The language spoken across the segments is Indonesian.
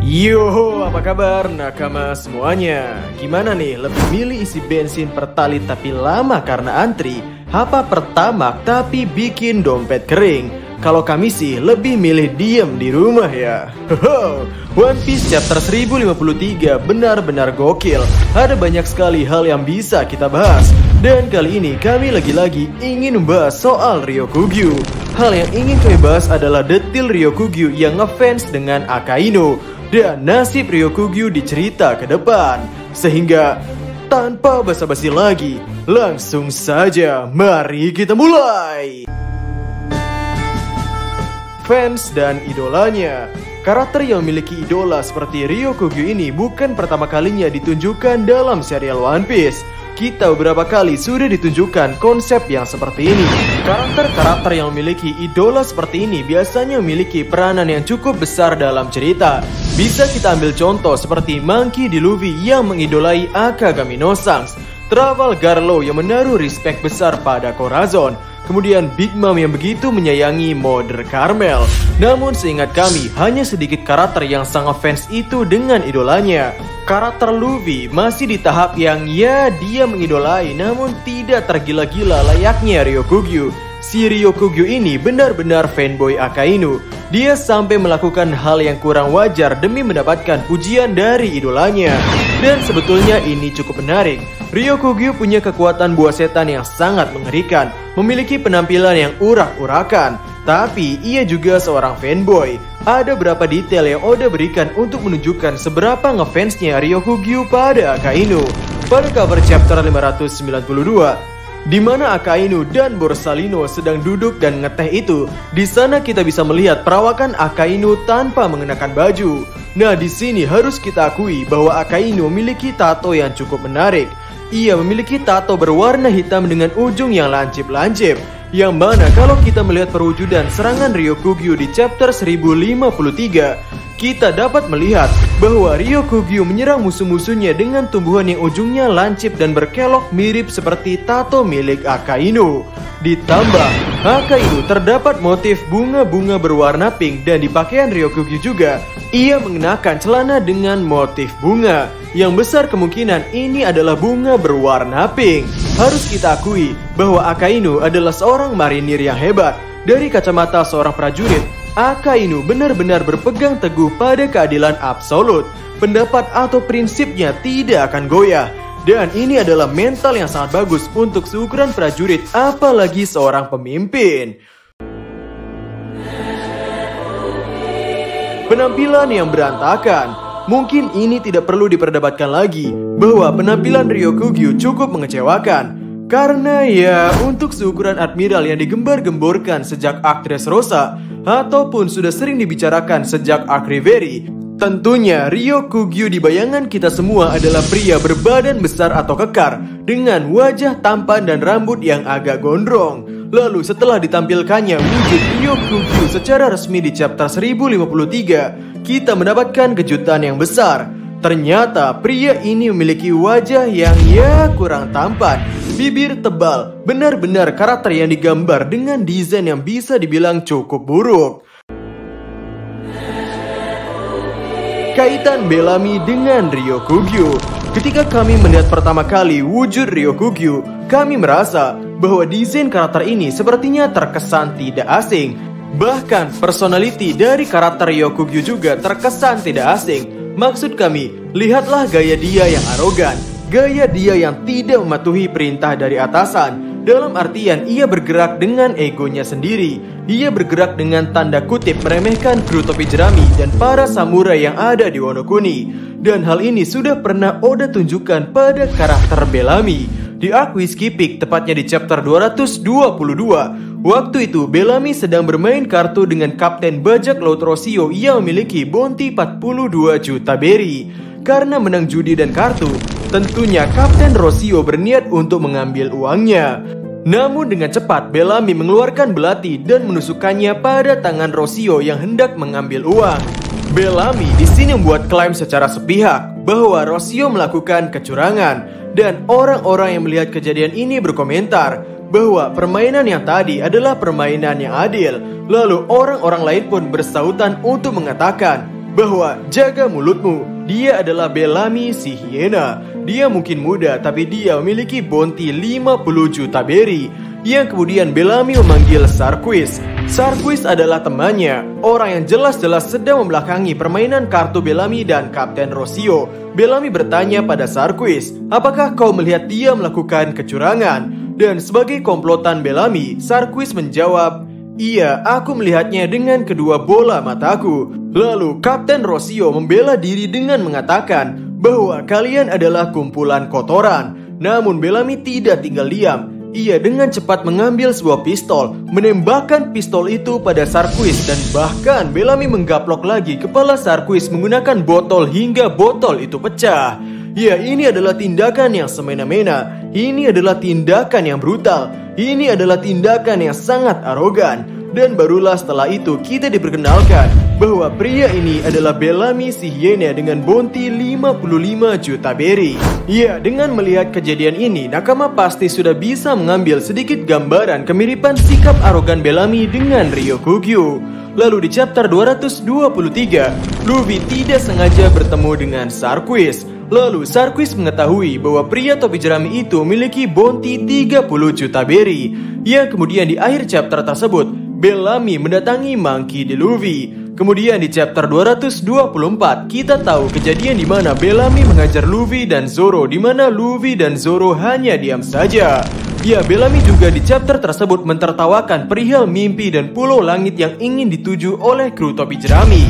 Yo, apa kabar nakama semuanya? Gimana nih, lebih milih isi bensin pertalit tapi lama karena antri, apa pertamax tapi bikin dompet kering? Kalau kami sih lebih milih diem di rumah ya. One Piece chapter 1053 benar-benar gokil. Ada banyak sekali hal yang bisa kita bahas. Dan kali ini kami lagi-lagi ingin membahas soal Ryokugyu. Hal yang ingin kami bahas adalah detil Ryokugyu yang ngefans dengan Akainu dan nasib Ryokugyu di cerita ke depan. Sehingga tanpa basa-basi lagi, langsung saja mari kita mulai. Fans dan idolanya. Karakter yang memiliki idola seperti Ryokugyu ini bukan pertama kalinya ditunjukkan dalam serial One Piece. Kita beberapa kali sudah ditunjukkan konsep yang seperti ini. Karakter-karakter yang memiliki idola seperti ini biasanya memiliki peranan yang cukup besar dalam cerita. Bisa kita ambil contoh seperti Monkey D. Luffy yang mengidolai Akagami no Shanks, Trafalgar Law yang menaruh respect besar pada Corazon, kemudian Big Mom yang begitu menyayangi Mother Carmel. Namun seingat kami, hanya sedikit karakter yang sangat fans itu dengan idolanya. Karakter Luffy masih di tahap yang ya dia mengidolai namun tidak tergila-gila layaknya Ryokugyu. Si Ryokugyu ini benar-benar fanboy Akainu. Dia sampai melakukan hal yang kurang wajar demi mendapatkan pujian dari idolanya. Dan sebetulnya ini cukup menarik. Ryokugyu punya kekuatan buah setan yang sangat mengerikan, memiliki penampilan yang urak-urakan, tapi ia juga seorang fanboy. Ada beberapa detail yang Oda berikan untuk menunjukkan seberapa ngefansnya Ryokugyu pada Akainu. Pada cover chapter 592, di mana Akainu dan Borsalino sedang duduk dan ngeteh itu, di sana kita bisa melihat perawakan Akainu tanpa mengenakan baju. Nah, di sini harus kita akui bahwa Akainu memiliki tato yang cukup menarik. Ia memiliki tato berwarna hitam dengan ujung yang lancip-lancip, yang mana kalau kita melihat perwujudan serangan Ryokugyu di chapter 1053, kita dapat melihat bahwa Ryokugyu menyerang musuh-musuhnya dengan tumbuhan yang ujungnya lancip dan berkelok mirip seperti tato milik Akainu. Ditambah, Akainu terdapat motif bunga-bunga berwarna pink dan di pakaian Ryokugyu juga, ia mengenakan celana dengan motif bunga. Yang besar kemungkinan ini adalah bunga berwarna pink. Harus kita akui bahwa Akainu adalah seorang marinir yang hebat. Dari kacamata seorang prajurit, Akainu benar-benar berpegang teguh pada keadilan absolut. Pendapat atau prinsipnya tidak akan goyah. Dan ini adalah mental yang sangat bagus untuk seukuran prajurit, apalagi seorang pemimpin. Penampilan yang berantakan. Mungkin ini tidak perlu diperdebatkan lagi, bahwa penampilan Ryokugyu cukup mengecewakan. Karena ya, untuk seukuran admiral yang digembar-gemborkan sejak arc Dressrosa, ataupun sudah sering dibicarakan sejak arc Reverie, tentunya Ryokugyu di bayangan kita semua adalah pria berbadan besar atau kekar, dengan wajah tampan dan rambut yang agak gondrong. Lalu setelah ditampilkannya wujud Ryokugyu secara resmi di chapter 1053, kita mendapatkan kejutan yang besar. Ternyata pria ini memiliki wajah yang ya kurang tampan, bibir tebal, benar-benar karakter yang digambar dengan desain yang bisa dibilang cukup buruk. Kaitan Bellamy dengan Ryokugyu. Ketika kami melihat pertama kali wujud Ryokugyu, kami merasa bahwa desain karakter ini sepertinya terkesan tidak asing. Bahkan personality dari karakter Ryokugyu juga terkesan tidak asing. Maksud kami, lihatlah gaya dia yang arogan, gaya dia yang tidak mematuhi perintah dari atasan. Dalam artian ia bergerak dengan egonya sendiri. Ia bergerak dengan tanda kutip meremehkan kru topi jerami dan para samurai yang ada di Wano Kuni. Dan hal ini sudah pernah Oda tunjukkan pada karakter Bellamy di arc Whiskey Peak, tepatnya di chapter 222. Waktu itu Bellamy sedang bermain kartu dengan Kapten Bajak Laut Rossio yang memiliki bounty 42 juta berry. Karena menang judi dan kartu, tentunya Kapten Rossio berniat untuk mengambil uangnya. Namun dengan cepat Bellamy mengeluarkan belati dan menusukkannya pada tangan Rossio yang hendak mengambil uang. Bellamy di sini membuat klaim secara sepihak bahwa Rossio melakukan kecurangan, dan orang-orang yang melihat kejadian ini berkomentar bahwa permainan yang tadi adalah permainan yang adil. Lalu orang-orang lain pun bersautan untuk mengatakan bahwa jaga mulutmu, dia adalah Bellamy si hiena. Dia mungkin muda tapi dia memiliki bounty 50 juta berry. Yang kemudian Bellamy memanggil Sarquis. Sarquis adalah temannya, orang yang jelas-jelas sedang membelakangi permainan kartu Bellamy dan Kapten Rossio. Bellamy bertanya pada Sarquis, apakah kau melihat dia melakukan kecurangan? Dan sebagai komplotan Bellamy, Sarquis menjawab, iya, aku melihatnya dengan kedua bola mataku. Lalu Kapten Rossio membela diri dengan mengatakan bahwa kalian adalah kumpulan kotoran. Namun Bellamy tidak tinggal diam. Ia dengan cepat mengambil sebuah pistol, menembakkan pistol itu pada Sarquis, dan bahkan Bellamy menggaplok lagi kepala Sarquis menggunakan botol hingga botol itu pecah. Ya, ini adalah tindakan yang semena-mena. Ini adalah tindakan yang brutal. Ini adalah tindakan yang sangat arogan. Dan barulah setelah itu kita diperkenalkan bahwa pria ini adalah Bellamy si hiena dengan bounty 55 juta berry. Ya, dengan melihat kejadian ini, nakama pasti sudah bisa mengambil sedikit gambaran kemiripan sikap arogan Bellamy dengan Ryokugyu. Lalu di chapter 223, Luffy tidak sengaja bertemu dengan Sarquis. Lalu Sarquis mengetahui bahwa pria topi jerami itu memiliki bounty 30 juta berry. Yang kemudian di akhir chapter tersebut, Bellamy mendatangi Monkey D. Luffy. Kemudian di chapter 224 kita tahu kejadian di mana Bellamy mengajar Luffy dan Zoro, di mana Luffy dan Zoro hanya diam saja. Ya, Bellamy juga di chapter tersebut mentertawakan perihal mimpi dan pulau langit yang ingin dituju oleh kru topi jerami.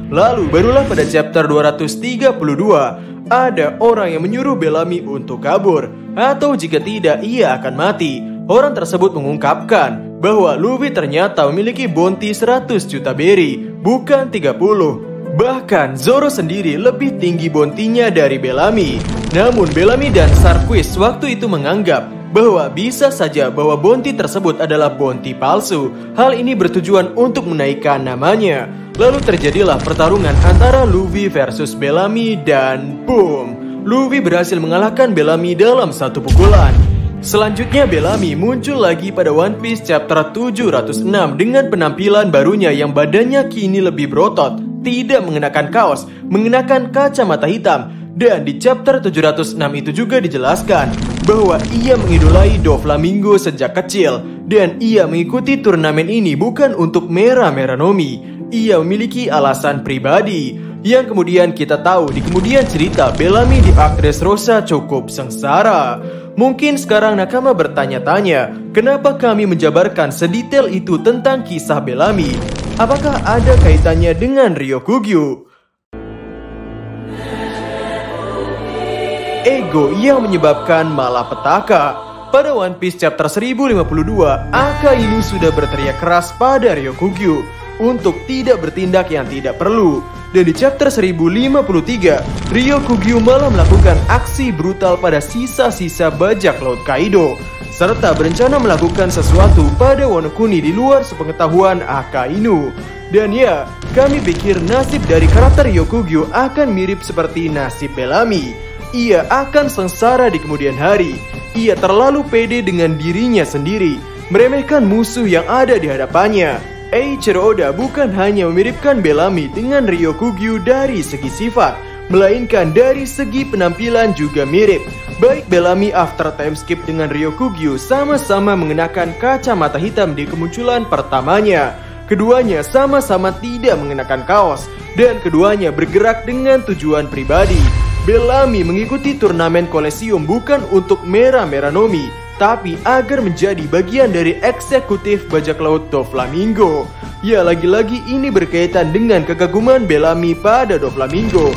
Lalu barulah pada chapter 232 ada orang yang menyuruh Bellamy untuk kabur, atau jika tidak ia akan mati. Orang tersebut mengungkapkan bahwa Luffy ternyata memiliki bounty 100 juta berry, bukan 30. Bahkan Zoro sendiri lebih tinggi bounty-nya dari Bellamy. Namun Bellamy dan Sarquis waktu itu menganggap bahwa bisa saja bahwa bounty tersebut adalah bounty palsu. Hal ini bertujuan untuk menaikkan namanya. Lalu terjadilah pertarungan antara Luffy versus Bellamy dan boom, Luffy berhasil mengalahkan Bellamy dalam satu pukulan. Selanjutnya Bellamy muncul lagi pada One Piece chapter 706 dengan penampilan barunya yang badannya kini lebih berotot, tidak mengenakan kaos, mengenakan kacamata hitam. Dan di chapter 706 itu juga dijelaskan bahwa ia mengidolai Doflamingo sejak kecil, dan ia mengikuti turnamen ini bukan untuk Mera-Mera Nomi. Ia memiliki alasan pribadi yang kemudian kita tahu di kemudian cerita Bellamy di Actress Rosa cukup sengsara. Mungkin sekarang nakama bertanya-tanya, kenapa kami menjabarkan sedetail itu tentang kisah Bellamy? Apakah ada kaitannya dengan Ryokugyu? Ego yang menyebabkan malapetaka. Pada One Piece chapter 1052, Akainu sudah berteriak keras pada Ryokugyu untuk tidak bertindak yang tidak perlu. Dan di chapter 1053, Ryokugyu malah melakukan aksi brutal pada sisa-sisa bajak laut Kaido, serta berencana melakukan sesuatu pada Wano Kuni di luar sepengetahuan Akainu. Dan ya, kami pikir nasib dari karakter Ryokugyu akan mirip seperti nasib Bellamy. Ia akan sengsara di kemudian hari. Ia terlalu pede dengan dirinya sendiri, meremehkan musuh yang ada di hadapannya. Eiichiro Oda bukan hanya memiripkan Bellamy dengan Ryokugyu dari segi sifat, melainkan dari segi penampilan juga mirip. Baik Bellamy after time skip dengan Ryokugyu sama-sama mengenakan kacamata hitam di kemunculan pertamanya. Keduanya sama-sama tidak mengenakan kaos, dan keduanya bergerak dengan tujuan pribadi. Bellamy mengikuti turnamen Kolesium bukan untuk Mera-Mera Nomi, tapi agar menjadi bagian dari eksekutif bajak laut Doflamingo. Ya, lagi-lagi ini berkaitan dengan kekaguman Bellamy pada Doflamingo.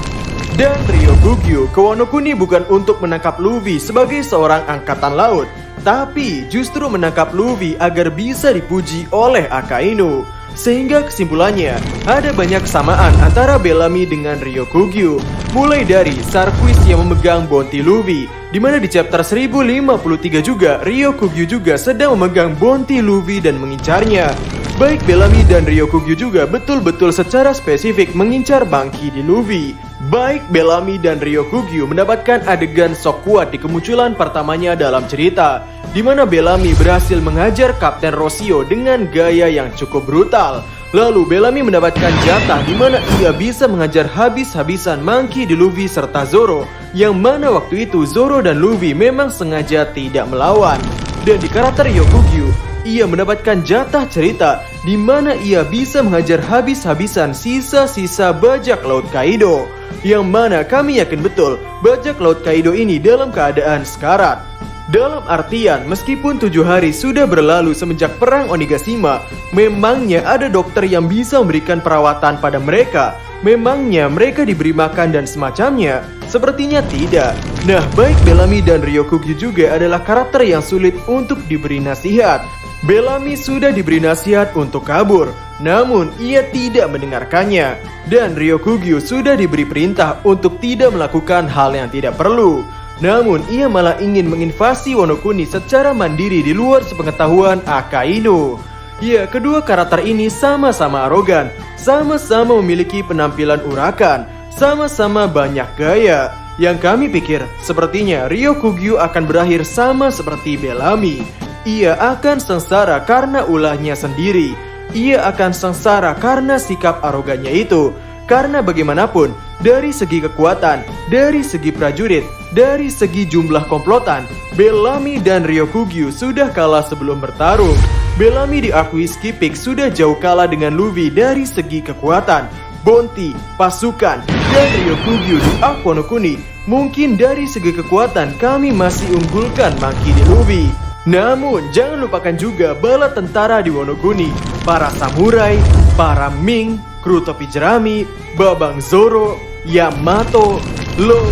Dan Ryokugyu ke Wano Kuni bukan untuk menangkap Luffy sebagai seorang angkatan laut, tapi justru menangkap Luffy agar bisa dipuji oleh Akainu. Sehingga kesimpulannya, ada banyak kesamaan antara Bellamy dengan Ryokugyu. Mulai dari Sarquis yang memegang bounty Luffy, di mana di chapter 1053 juga Ryokugyu juga sedang memegang bounty Luffy dan mengincarnya. Baik Bellamy dan Ryokugyu juga betul-betul secara spesifik mengincar Monkey D. Luffy. Baik Bellamy dan Ryokugyu mendapatkan adegan sok kuat di kemunculan pertamanya dalam cerita, di mana Bellamy berhasil mengajar Kapten Roshio dengan gaya yang cukup brutal. Lalu Bellamy mendapatkan jatah di mana ia bisa mengajar habis-habisan Monkey D. Luffy serta Zoro, yang mana waktu itu Zoro dan Luffy memang sengaja tidak melawan. Dan di karakter Ryokugyu, ia mendapatkan jatah cerita di mana ia bisa mengajar habis-habisan sisa-sisa bajak laut Kaido, yang mana kami yakin betul bajak laut Kaido ini dalam keadaan sekarat. Dalam artian, meskipun 7 hari sudah berlalu semenjak perang Onigashima, memangnya ada dokter yang bisa memberikan perawatan pada mereka? Memangnya mereka diberi makan dan semacamnya? Sepertinya tidak. Nah, baik Bellamy dan Ryokugyu juga adalah karakter yang sulit untuk diberi nasihat. Bellamy sudah diberi nasihat untuk kabur, namun ia tidak mendengarkannya. Dan Ryokugyu sudah diberi perintah untuk tidak melakukan hal yang tidak perlu, namun ia malah ingin menginvasi Wano Kuni secara mandiri di luar sepengetahuan Akainu. Ya, kedua karakter ini sama-sama arogan, sama-sama memiliki penampilan urakan, sama-sama banyak gaya. Yang kami pikir, sepertinya Ryokugyu akan berakhir sama seperti Bellamy. Ia akan sengsara karena ulahnya sendiri. Ia akan sengsara karena sikap arogannya itu. Karena bagaimanapun, dari segi kekuatan, dari segi prajurit, dari segi jumlah komplotan, Bellamy dan Ryokugyu sudah kalah sebelum bertarung. Bellamy diakui Skipik sudah jauh kalah dengan Luffy dari segi kekuatan, bounty, pasukan, dan Ryokugyu di Arc Wano Kuni. Mungkin dari segi kekuatan kami masih unggulkan Monkey D. Luffy. Namun, jangan lupakan juga bala tentara di Wano Kuni, para samurai, para Ming, kru topi jerami, Babang Zoro, Yamato, Law,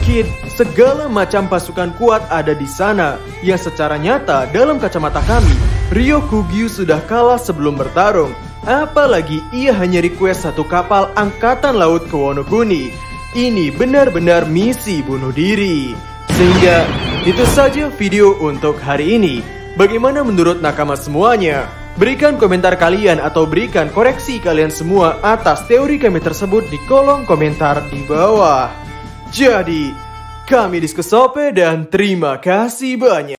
Kid, segala macam pasukan kuat ada di sana, yang secara nyata dalam kacamata kami, Ryokugyu sudah kalah sebelum bertarung. Apalagi ia hanya request satu kapal angkatan laut ke Wano Kuni. Ini benar-benar misi bunuh diri. Sehingga itu saja video untuk hari ini. Bagaimana menurut nakama semuanya? Berikan komentar kalian atau berikan koreksi kalian semua atas teori kami tersebut di kolom komentar di bawah. Jadi, kami Diskusope dan terima kasih banyak.